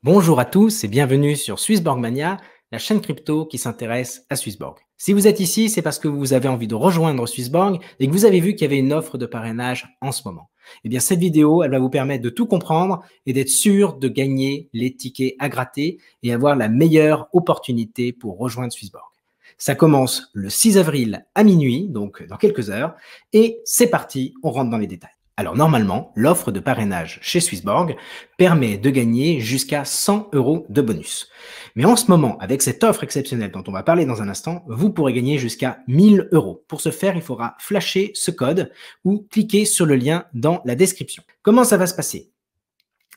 Bonjour à tous et bienvenue sur Swissborg Mania, la chaîne crypto qui s'intéresse à Swissborg. Si vous êtes ici, c'est parce que vous avez envie de rejoindre Swissborg et que vous avez vu qu'il y avait une offre de parrainage en ce moment. Eh bien, cette vidéo, elle va vous permettre de tout comprendre et d'être sûr de gagner les tickets à gratter et avoir la meilleure opportunité pour rejoindre Swissborg. Ça commence le 6 avril à minuit, donc dans quelques heures, et c'est parti, on rentre dans les détails. Alors normalement, l'offre de parrainage chez Swissborg permet de gagner jusqu'à 100 € de bonus. Mais en ce moment, avec cette offre exceptionnelle dont on va parler dans un instant, vous pourrez gagner jusqu'à 1000 €. Pour ce faire, il faudra flasher ce code ou cliquer sur le lien dans la description. Comment ça va se passer ?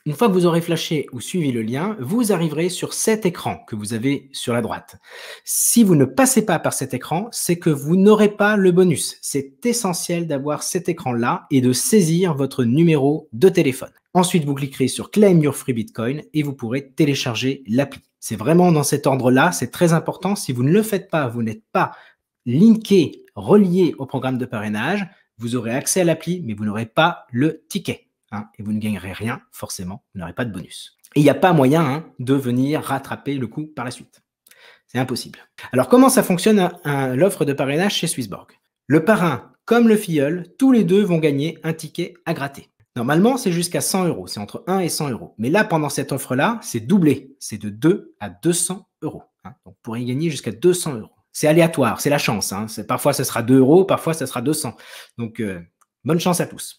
Une fois que vous aurez flashé ou suivi le lien, vous arriverez sur cet écran que vous avez sur la droite. Si vous ne passez pas par cet écran, c'est que vous n'aurez pas le bonus. C'est essentiel d'avoir cet écran-là et de saisir votre numéro de téléphone. Ensuite, vous cliquerez sur Claim Your Free Bitcoin et vous pourrez télécharger l'appli. C'est vraiment dans cet ordre-là, c'est très important. Si vous ne le faites pas, vous n'êtes pas linké, relié au programme de parrainage, vous aurez accès à l'appli, mais vous n'aurez pas le ticket. Et vous ne gagnerez rien, forcément, vous n'aurez pas de bonus. Et il n'y a pas moyen de venir rattraper le coup par la suite. C'est impossible. Alors, comment ça fonctionne l'offre de parrainage chez Swissborg ? Le parrain comme le filleul, tous les deux vont gagner un ticket à gratter. Normalement, c'est jusqu'à 100 €, c'est entre 1 et 100 €. Mais là, pendant cette offre-là, c'est doublé. C'est de 2 à 200 €. Donc, vous pourrez y gagner jusqu'à 200 €. C'est aléatoire, c'est la chance. Parfois, ce sera 2 €, parfois, ce sera 200. Donc, bonne chance à tous.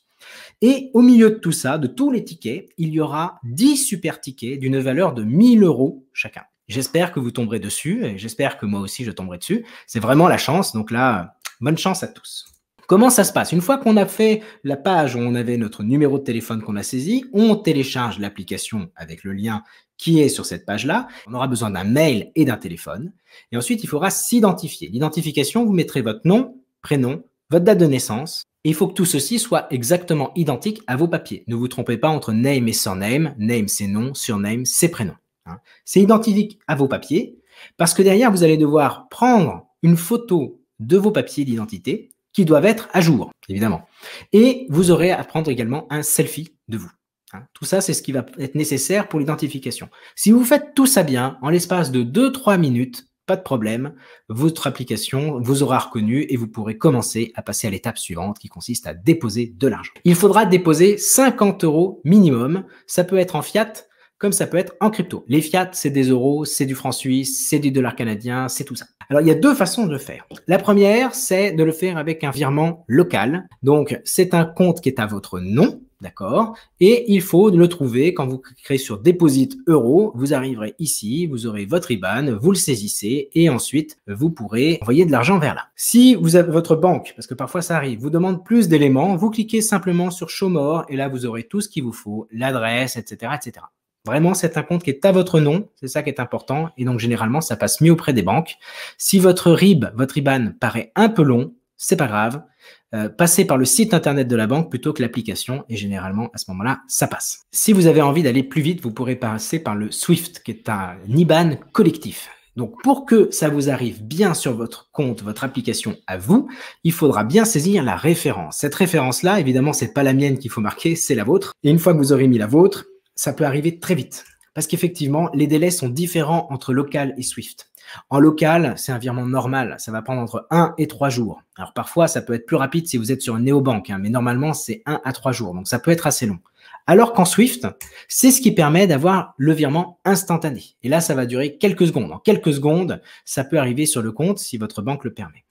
Et au milieu de tout ça, de tous les tickets, il y aura 10 super tickets d'une valeur de 1000 € chacun. J'espère que vous tomberez dessus et j'espère que moi aussi je tomberai dessus. C'est vraiment la chance, donc là, bonne chance à tous. Comment ça se passe ? Une fois qu'on a fait la page où on avait notre numéro de téléphone qu'on a saisi, on télécharge l'application avec le lien qui est sur cette page-là. On aura besoin d'un mail et d'un téléphone. Et ensuite, il faudra s'identifier. L'identification, vous mettrez votre nom, prénom, votre date de naissance. Et il faut que tout ceci soit exactement identique à vos papiers. Ne vous trompez pas entre name et surname. Name, c'est nom, surname, c'est prénom. C'est identique à vos papiers parce que derrière, vous allez devoir prendre une photo de vos papiers d'identité qui doivent être à jour, évidemment. Et vous aurez à prendre également un selfie de vous. Tout ça, c'est ce qui va être nécessaire pour l'identification. Si vous faites tout ça bien, en l'espace de 2-3 minutes, pas de problème, votre application vous aura reconnu et vous pourrez commencer à passer à l'étape suivante qui consiste à déposer de l'argent. Il faudra déposer 50 € minimum. Ça peut être en fiat comme ça peut être en crypto. Les fiat, c'est des euros, c'est du franc suisse, c'est du dollar canadien, c'est tout ça. Alors, il y a deux façons de le faire. La première, c'est de le faire avec un virement local. Donc, c'est un compte qui est à votre nom. D'accord ? Et il faut le trouver quand vous cliquerez sur Deposit Euro. Vous arriverez ici, vous aurez votre IBAN, vous le saisissez et ensuite vous pourrez envoyer de l'argent vers là. Si vous avez votre banque, parce que parfois ça arrive, vous demande plus d'éléments, vous cliquez simplement sur Show More et là vous aurez tout ce qu'il vous faut, l'adresse, etc., etc. Vraiment, c'est un compte qui est à votre nom, c'est ça qui est important et donc généralement ça passe mieux auprès des banques. Si votre RIB, votre IBAN paraît un peu long, c'est pas grave. Passez par le site internet de la banque plutôt que l'application et généralement à ce moment-là, ça passe. Si vous avez envie d'aller plus vite, vous pourrez passer par le Swift qui est un IBAN collectif. Donc pour que ça vous arrive bien sur votre compte, votre application à vous, il faudra bien saisir la référence. Cette référence-là, évidemment, c'est pas la mienne qu'il faut marquer, c'est la vôtre. Et une fois que vous aurez mis la vôtre, ça peut arriver très vite. Parce qu'effectivement, les délais sont différents entre local et Swift. En local, c'est un virement normal. Ça va prendre entre 1 et 3 jours. Alors parfois, ça peut être plus rapide si vous êtes sur une néobanque, mais normalement, c'est 1 à 3 jours. Donc ça peut être assez long. Alors qu'en Swift, c'est ce qui permet d'avoir le virement instantané. Et là, ça va durer quelques secondes. En quelques secondes, ça peut arriver sur le compte si votre banque le permet.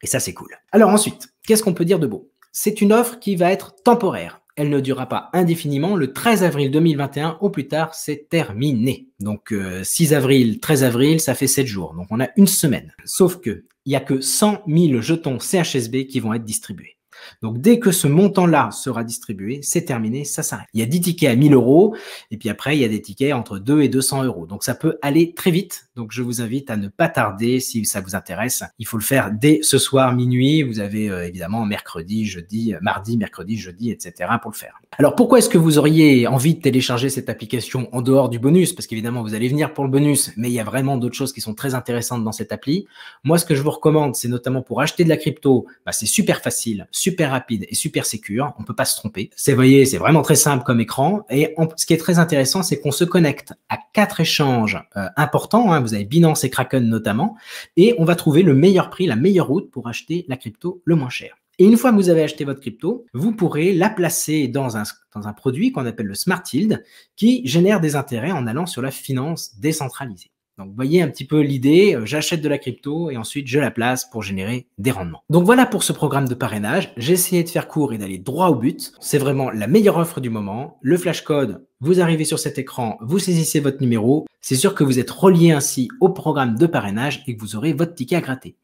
Et ça, c'est cool. Alors ensuite, qu'est-ce qu'on peut dire de beau ? C'est une offre qui va être temporaire. Elle ne durera pas indéfiniment. Le 13 avril 2021, au plus tard, c'est terminé. Donc, 6 avril, 13 avril, ça fait 7 jours. Donc, on a une semaine. Sauf que il n'y a que 100 000 jetons CHSB qui vont être distribués. Donc, dès que ce montant-là sera distribué, c'est terminé, ça s'arrête. Il y a 10 tickets à 1000 € et puis après, il y a des tickets entre 2 et 200 €. Donc, ça peut aller très vite Donc, je vous invite à ne pas tarder si ça vous intéresse. Il faut le faire dès ce soir minuit. Vous avez évidemment mercredi, jeudi, mardi, mercredi, jeudi, etc. pour le faire. Alors, pourquoi est-ce que vous auriez envie de télécharger cette application en dehors du bonus? Parce qu'évidemment, vous allez venir pour le bonus, mais il y a vraiment d'autres choses qui sont très intéressantes dans cette appli. Moi, ce que je vous recommande, c'est notamment pour acheter de la crypto, c'est super facile, super rapide et super sécure. On peut pas se tromper. Vous voyez, c'est vraiment très simple comme écran. Et ce qui est très intéressant, c'est qu'on se connecte à 4 échanges importants. Vous avez Binance et Kraken notamment. Et on va trouver le meilleur prix, la meilleure route pour acheter la crypto le moins cher. Et une fois que vous avez acheté votre crypto, vous pourrez la placer dans un produit qu'on appelle le Smart Yield qui génère des intérêts en allant sur la finance décentralisée. Donc, vous voyez un petit peu l'idée, j'achète de la crypto et ensuite je la place pour générer des rendements. Donc, voilà pour ce programme de parrainage. J'ai essayé de faire court et d'aller droit au but. C'est vraiment la meilleure offre du moment. Le flash code, vous arrivez sur cet écran, vous saisissez votre numéro. C'est sûr que vous êtes relié ainsi au programme de parrainage et que vous aurez votre ticket à gratter.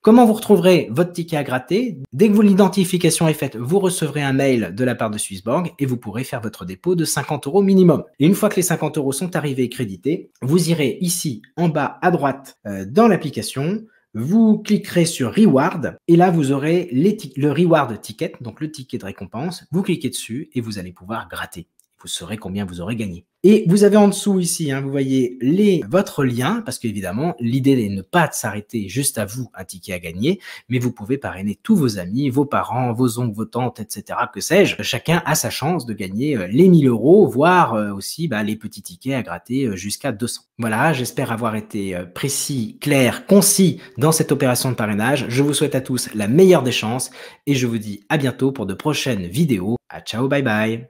Comment vous retrouverez votre ticket à gratter? Dès que l'identification est faite, vous recevrez un mail de la part de Swissborg et vous pourrez faire votre dépôt de 50 € minimum. Et une fois que les 50 € sont arrivés et crédités, vous irez ici en bas à droite dans l'application, vous cliquerez sur Reward et là vous aurez le Reward Ticket, donc le ticket de récompense. Vous cliquez dessus et vous allez pouvoir gratter. Vous saurez combien vous aurez gagné. Et vous avez en dessous ici, vous voyez votre lien, parce qu'évidemment, l'idée n'est de pas s'arrêter juste à vous un ticket à gagner, mais vous pouvez parrainer tous vos amis, vos parents, vos oncles, vos tantes, etc. Que sais-je. Chacun a sa chance de gagner les 1000 €, voire aussi les petits tickets à gratter jusqu'à 200. Voilà, j'espère avoir été précis, clair, concis dans cette opération de parrainage. Je vous souhaite à tous la meilleure des chances et je vous dis à bientôt pour de prochaines vidéos. Ciao, bye bye.